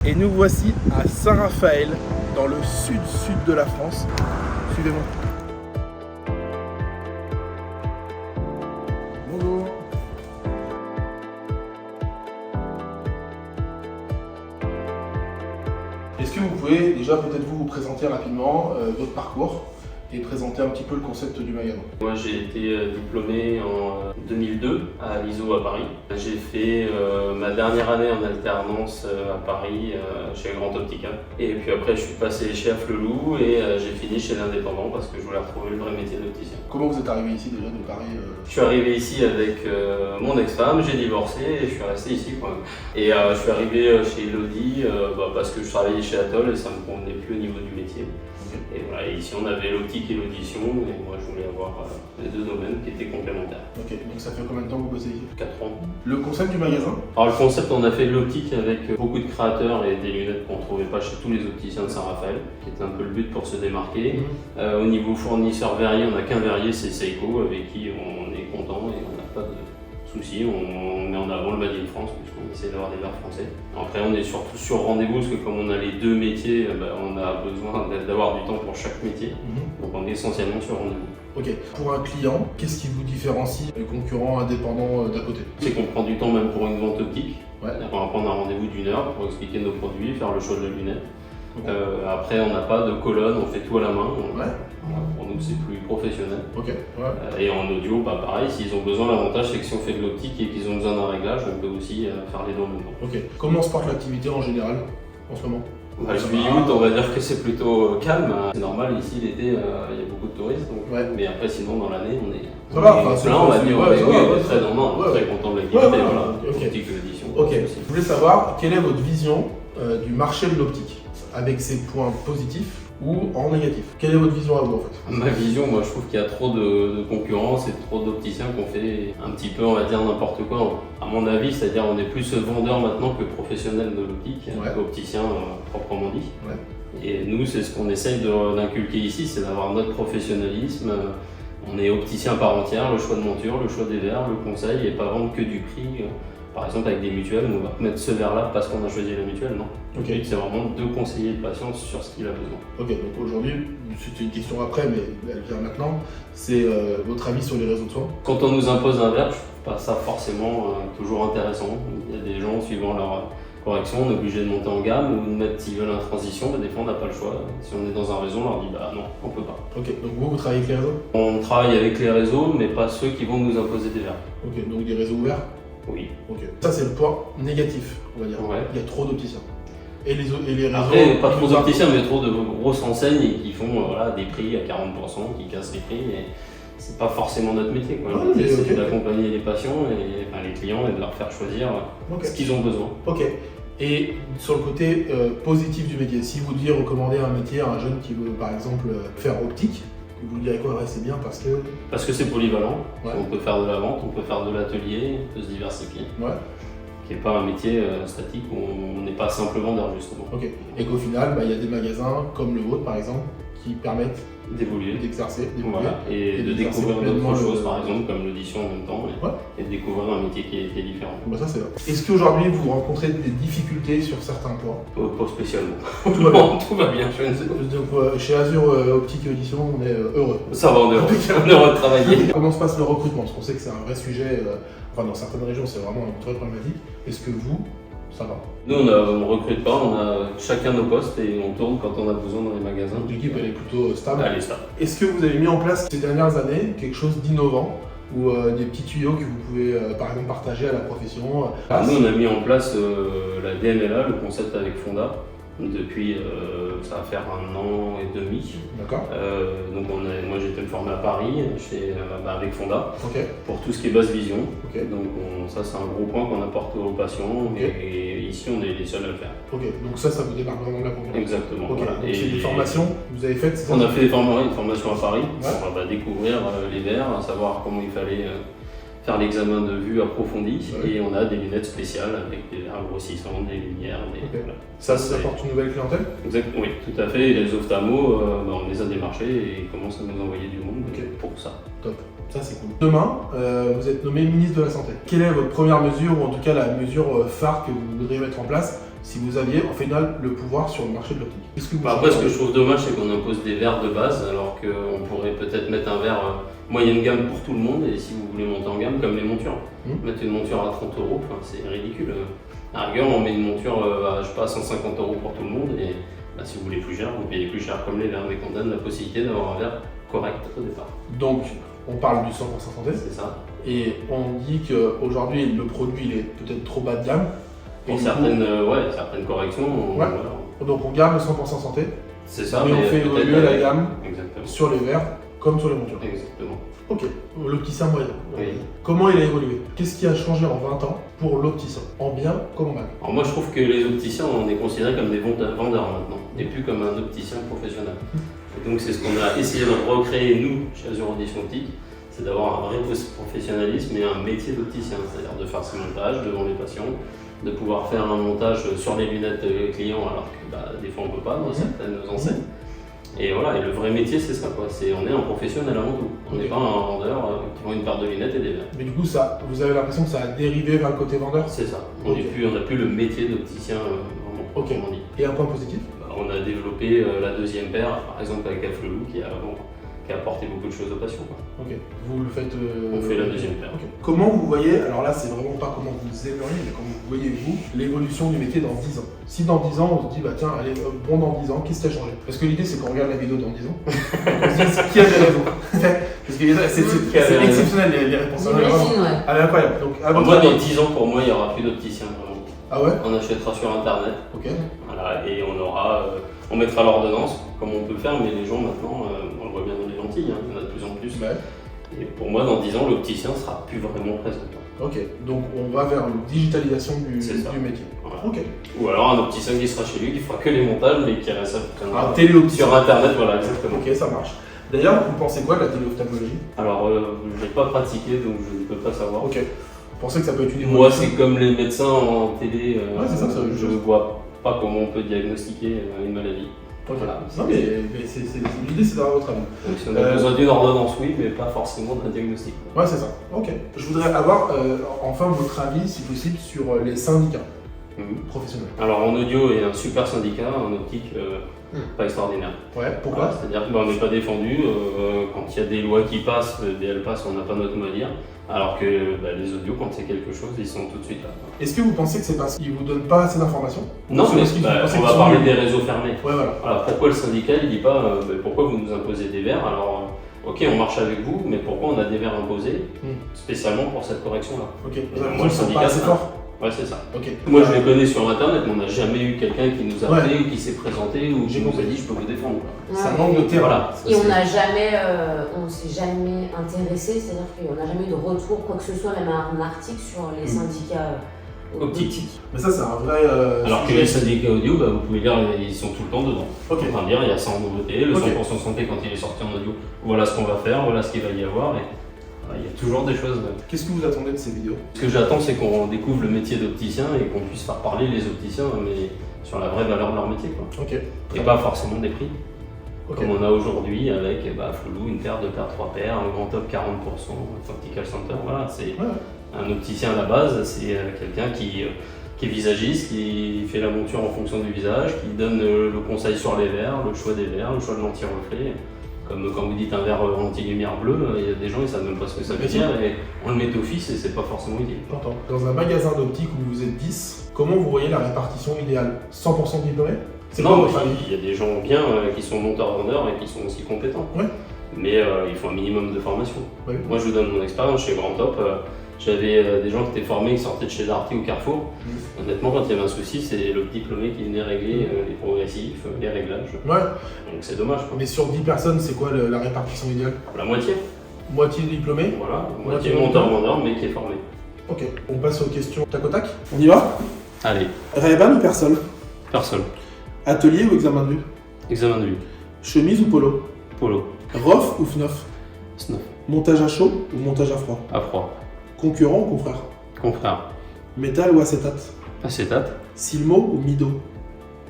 Et nous voici à Saint-Raphaël, dans le sud-sud de la France. Suivez-moi. Bonjour. Est-ce que vous pouvez déjà peut-être vous présenter rapidement votre parcours et présenter un petit peu le concept du magasin? Moi j'ai été diplômé en 2002 à l'ISO à Paris. J'ai fait ma dernière année en alternance à Paris chez Grand Optica. Et puis après je suis passé chez Afflelou et j'ai fini chez l'Indépendant parce que je voulais retrouver le vrai métier d'opticien. Comment vous êtes arrivé ici déjà de Paris Je suis arrivé ici avec mon ex-femme, j'ai divorcé et je suis resté ici quoi. Et je suis arrivé chez Elodie parce que je travaillais chez Atoll et ça me convenait plus au niveau du métier. Et voilà, et ici on avait l'optique et l'audition et moi je voulais avoir les deux domaines qui étaient complémentaires. Ok, donc ça fait combien de temps que vous bossez ici? 4 ans. Le concept du magasin? Alors le concept, on a fait de l'optique avec beaucoup de créateurs et des lunettes qu'on ne trouvait pas chez tous les opticiens de Saint-Raphaël, qui était un peu le but pour se démarquer. Au niveau fournisseur verrier, on n'a qu'un verrier, c'est Seiko, avec qui on est content et on n'a pas de soucis. On met en avant le Made in France, puisqu'on essaie d'avoir des verres français. Après, on est surtout sur rendez-vous, parce que comme on a les deux métiers, on a besoin d'avoir du temps pour chaque métier. Donc on est essentiellement sur rendez-vous. Ok. Pour un client, qu'est-ce qui vous différencie des concurrents indépendants d'à côté? C'est qu'on prend du temps même pour une vente optique. Ouais. On va prendre un rendez-vous d'1 heure pour expliquer nos produits, faire le choix de lunettes. Okay. Après, on n'a pas de colonne, on fait tout à la main. Ouais. Pour nous, c'est plus professionnel. Ok. Ouais. Et en audio, pareil, s'ils ont besoin, l'avantage c'est que si on fait de l'optique et qu'ils ont besoin d'un réglage, on peut aussi faire les deux en même temps. Ok. Comment se porte l'activité en général en ce moment? Juillet-août, on va dire que c'est plutôt calme. C'est normal, ici l'été, il y a beaucoup de touristes. Donc... Ouais. Mais après, sinon, dans l'année, on est plein, on va dire. On est très content de l'activité. Voilà. Okay. Optique et audition. Ok. Je voulais savoir quelle est votre vision du marché de l'optique, avec ses points positifs ou en négatif. Quelle est votre vision à vous en fait? Ma vision, moi je trouve qu'il y a trop de concurrence et trop d'opticiens qu'on fait un petit peu, on va dire, n'importe quoi. À mon avis, c'est-à-dire on est plus vendeur maintenant que professionnel de l'optique, opticien proprement dit. Ouais. Et nous, c'est ce qu'on essaye d'inculquer ici, c'est d'avoir notre professionnalisme. On est opticien à part entière, le choix de monture, le choix des verres, le conseil, et pas vendre que du prix. Par exemple avec des mutuelles, on va mettre ce verre-là parce qu'on a choisi la mutuelle, non. Okay. C'est vraiment de conseiller le patient sur ce qu'il a besoin. Ok, donc aujourd'hui, c'est une question après, mais elle vient maintenant, c'est votre avis sur les réseaux de soins? Quand on nous impose un verre, je trouve pas ça forcément toujours intéressant. Il y a des gens, suivant leur correction, on est obligé de monter en gamme ou de mettre s'ils veulent en transition, des fois on n'a pas le choix. Si on est dans un réseau, on leur dit non, on peut pas. Ok, donc vous travaillez avec les réseaux? On travaille avec les réseaux, mais pas ceux qui vont nous imposer des verres. Ok, donc des réseaux ouverts? Oui. Ok. Ça c'est le point négatif, on va dire. Ouais. Il y a trop d'opticiens. Et les réseaux... Après, pas trop d'opticiens, mais trop de grosses enseignes qui font des prix à 40%, qui cassent les prix. Et c'est pas forcément notre métier. Notre métier, c'est d'accompagner les patients et les clients et de leur faire choisir ce qu'ils ont besoin. Ok. Et sur le côté positif du métier, si vous deviez recommander un métier à un jeune qui veut par exemple faire optique, vous lui direz quoi? Ouais, c'est bien parce que... Parce que c'est polyvalent, ouais. On peut faire de la vente, on peut faire de l'atelier, on peut se diversifier. Ouais. Qui n'est pas un métier statique où on n'est pas simple vendeur justement. Ok. Et qu'au final, il y a des magasins comme le vôtre par exemple qui permettent d'évoluer, d'exercer, voilà. et de découvrir d'autres choses, par exemple comme l'audition en même temps, et de découvrir un métier qui est différent. Bah ça c'est vrai. Est-ce qu'aujourd'hui vous rencontrez des difficultés sur certains points? Pas spécialement. Tout va bien. Tout va bien. Donc, chez Azur Optique et Audition, on est heureux. Ça va, on est heureux. On est heureux de travailler. Comment se passe le recrutement? Parce qu'on sait que c'est un vrai sujet, dans certaines régions c'est vraiment une vraie problématique. Est-ce que vous, ça va? Nous, on recrute pas, on a chacun nos postes et on tourne quand on a besoin dans les magasins. Donc l'équipe elle est plutôt stable? Elle est stable. Est-ce que vous avez mis en place ces dernières années quelque chose d'innovant ou des petits tuyaux que vous pouvez par exemple partager à la profession? Nous on a mis en place la DMLA, le concept avec Fonda, depuis ça va faire 1 an et demi. D'accord. Donc moi j'ai été me former à Paris avec Fonda pour tout ce qui est basse vision. Donc ça c'est un gros point qu'on apporte aux patients et ici on est les seuls à le faire. Ok, donc ça vous démarque vraiment de la concurrence. Exactement. Voilà. Et c'est des formations que vous avez faites? On a fait une formation à Paris pour découvrir les verres, savoir comment il fallait faire l'examen de vue approfondi et on a des lunettes spéciales avec des verres grossissants, des lumières. Voilà. Ça vous apporte une nouvelle clientèle? Oui, tout à fait. Et les ophtalmos, on les a démarchés et ils commencent à nous envoyer du monde pour ça. Top, ça c'est cool. Demain, vous êtes nommé ministre de la Santé. Quelle est votre première mesure, ou en tout cas la mesure phare que vous voudriez mettre en place si vous aviez en final le pouvoir sur le marché de l'optique? Après, ce que je trouve dommage, c'est qu'on impose des verres de base, alors qu'on pourrait peut-être mettre un verre moyenne gamme pour tout le monde, et si vous voulez monter en gamme, comme les montures. Mettre une monture à 30 €, c'est ridicule. À la rigueur, on met une monture à, je sais pas, 150 € pour tout le monde, et si vous voulez plus cher, vous payez plus cher comme les verres, mais qu'on donne la possibilité d'avoir un verre correct au départ. Donc, on parle du 100% santé. C'est ça. Et on dit qu'aujourd'hui, le produit il est peut-être trop bas de gamme. Pour certaines corrections, voilà. Donc on garde le 100% santé, c'est ça, mais on fait évoluer la gamme sur les verres comme sur les montures. Exactement. Ok, l'opticien moyen. Oui. Comment il a évolué? Qu'est-ce qui a changé en 20 ans pour l'opticien? En bien comme en mal? Alors moi je trouve que les opticiens, on est considérés comme des vendeurs maintenant, et plus comme un opticien professionnel. Et donc c'est ce qu'on a essayé de recréer nous, chez Azure Audition Optique, c'est d'avoir un vrai professionnalisme et un métier d'opticien, c'est-à-dire de faire ses montages devant les patients, de pouvoir faire un montage sur les lunettes clients alors que des fois on ne peut pas dans certaines enseignes. Et voilà, et le vrai métier c'est ça quoi, on est un professionnel avant tout, on n'est pas un vendeur qui vend une paire de lunettes et des verres. Mais du coup vous avez l'impression que ça a dérivé vers le côté vendeur? C'est ça, on n'a plus le métier d'opticien vraiment proprement dit. Et un point positif? On a développé la deuxième paire, par exemple avec Aflelou qui a apporté beaucoup de choses aux patients. Quoi. Ok, vous le faites... On fait la deuxième paire. Okay. Comment vous voyez, alors là c'est vraiment pas comment vous aimeriez, mais comment vous voyez vous, l'évolution du métier dans 10 ans? Si dans 10 ans on se dit, bah tiens, allez, bon dans 10 ans, qu'est-ce qui a changé? Parce que l'idée c'est qu'on regarde la vidéo dans 10 ans, on se dit, qui a des raisons? Parce que c'est exceptionnel les réponses. Ah, incroyable. Donc, moi dans 10 ans, pour moi, il n'y aura plus d'opticiens vraiment. Ah ouais? On achètera sur internet. Ok. Voilà, et on mettra l'ordonnance, comme on peut le faire, mais les gens maintenant, on le voit bien dans les lentilles, il y en a de plus en plus. Ouais. Et pour moi, dans 10 ans, l'opticien sera plus vraiment présent. Ok, donc on va vers une digitalisation du métier. Voilà. Ok. Ou alors un opticien qui sera chez lui, qui fera que les montages, mais qui reste sur internet, voilà, exactement. Ok, ça marche. D'ailleurs, vous pensez quoi de la téléophtalmologie? Alors, je n'ai pas pratiqué, donc je ne peux pas savoir. Ok. Vous pensez que ça peut être une évolution? Moi, c'est comme les médecins en télé, je ne vois pas comment on peut diagnostiquer une maladie. Voilà. Non, mais l'idée c'est d'avoir votre avis. Donc, si on a besoin d'une ordonnance, oui, mais pas forcément d'un diagnostic. Ouais, c'est ça. Ok. Je voudrais avoir enfin votre avis, si possible, sur les syndicats professionnels. Alors, en audio, il y a un super syndicat, en optique, pas extraordinaire. Ouais, pourquoi? C'est-à-dire qu'on n'est pas défendu. Quand il y a des lois qui passent, elles passent, on n'a pas notre mot à dire. Alors que les audios, quand c'est quelque chose, ils sont tout de suite là. Est-ce que vous pensez que c'est parce qu'ils ne vous donnent pas assez d'informations? Non, mais on va parler des réseaux fermés. Ouais, voilà. Alors pourquoi le syndicat il dit pas pourquoi vous nous imposez des verres? Alors ok, on marche avec vous, mais pourquoi on a des verres imposés spécialement pour cette correction-là? Ok, moi le syndicat, c'est fort. Ouais, c'est ça. Okay. Moi, je les connais sur internet, mais on n'a jamais eu quelqu'un qui nous a appelé ou qui s'est présenté ou qui nous a dit je peux vous défendre. Ça manque de terrain. Voilà. Et on s'est jamais intéressé, c'est-à-dire qu'on n'a jamais eu de retour, quoi que ce soit, même un article sur les syndicats optiques. Mais ça, c'est un vrai. Alors que les syndicats audio, vous pouvez lire, ils sont tout le temps dedans. Ok. Enfin, dire, il y a ça en nouveauté, le 100% santé quand il est sorti en audio, voilà ce qu'on va faire, voilà ce qu'il va y avoir. Il y a toujours des choses. Qu'est-ce que vous attendez de ces vidéos? Ce que j'attends, c'est qu'on découvre le métier d'opticien et qu'on puisse faire parler les opticiens, mais sur la vraie valeur de leur métier. Quoi. Ok. Et pas forcément des prix. Comme on a aujourd'hui avec Flou, une paire, 2 paires, 3 paires, un grand top 40%, Optical Center. Voilà, c'est un opticien à la base, c'est quelqu'un qui est visagiste, qui fait la monture en fonction du visage, qui donne le conseil sur les verres, le choix des verres, le choix de l'anti-reflet. Comme quand vous dites un verre anti-lumière bleue, il y a des gens, ils ne savent même pas ce que ça veut dire et on le met d'office et c'est pas forcément utile. J'entends. Dans un magasin d'optique où vous êtes 10, comment vous voyez la répartition idéale? 100% diplômés? Non, il y a des gens bien qui sont monteurs-vendeurs et qui sont aussi compétents. Ouais. Mais il faut un minimum de formation. Ouais. Moi, je vous donne mon expérience chez Grand Top. J'avais des gens qui étaient formés, qui sortaient de chez Darty ou Carrefour. Honnêtement, quand il y avait un souci, c'est le diplômé qui venait régler les progressifs, les réglages. Ouais. Donc c'est dommage. Quoi. Mais sur 10 personnes, c'est quoi la répartition idéale? La moitié. Moitié diplômé? Voilà, moitié monteur-vendeur, mais qui est formé. Ok, on passe aux questions tac au tac. On y va? Allez. Ray-Ban ou Persol? Persol. Atelier ou examen de vue? Examen de vue. Chemise ou polo? Polo. ROF ou FNOF? Snof. Montage à chaud ou montage à froid? À froid. Concurrent ou confrère? Confrère. Métal ou acétate? Acétate. Silmo ou Mido?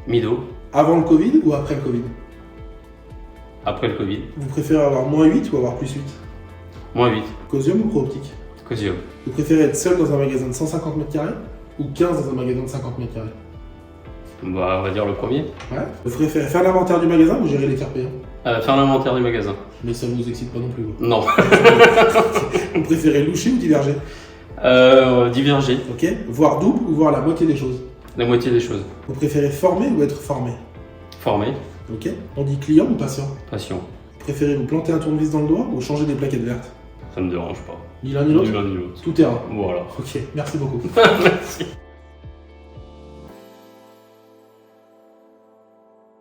Mido. Avant le Covid ou après le Covid? Après le Covid. Vous préférez avoir -8 ou avoir +8? -8. Cosium ou Pro-Optique? Cosium. Vous préférez être seul dans un magasin de 150 m² ou 15 dans un magasin de 50 m²? Bah, on va dire le premier. Ouais. Vous préférez faire l'inventaire du magasin ou gérer les tiers payants? Faire l'inventaire du magasin. Mais ça vous excite pas non plus. Non. Vous préférez loucher ou diverger? Diverger. Ok. Voir double ou voir la moitié des choses? La moitié des choses. Vous préférez former ou être formé? Formé. Ok. On dit client ou patient? Patient. Préférez vous planter un tournevis dans le doigt ou changer des plaquettes vertes? Ça me dérange pas. Ni l'un ni l'autre? Ni l'un ni l'autre. Tout terrain. Voilà. Ok, merci beaucoup. Merci.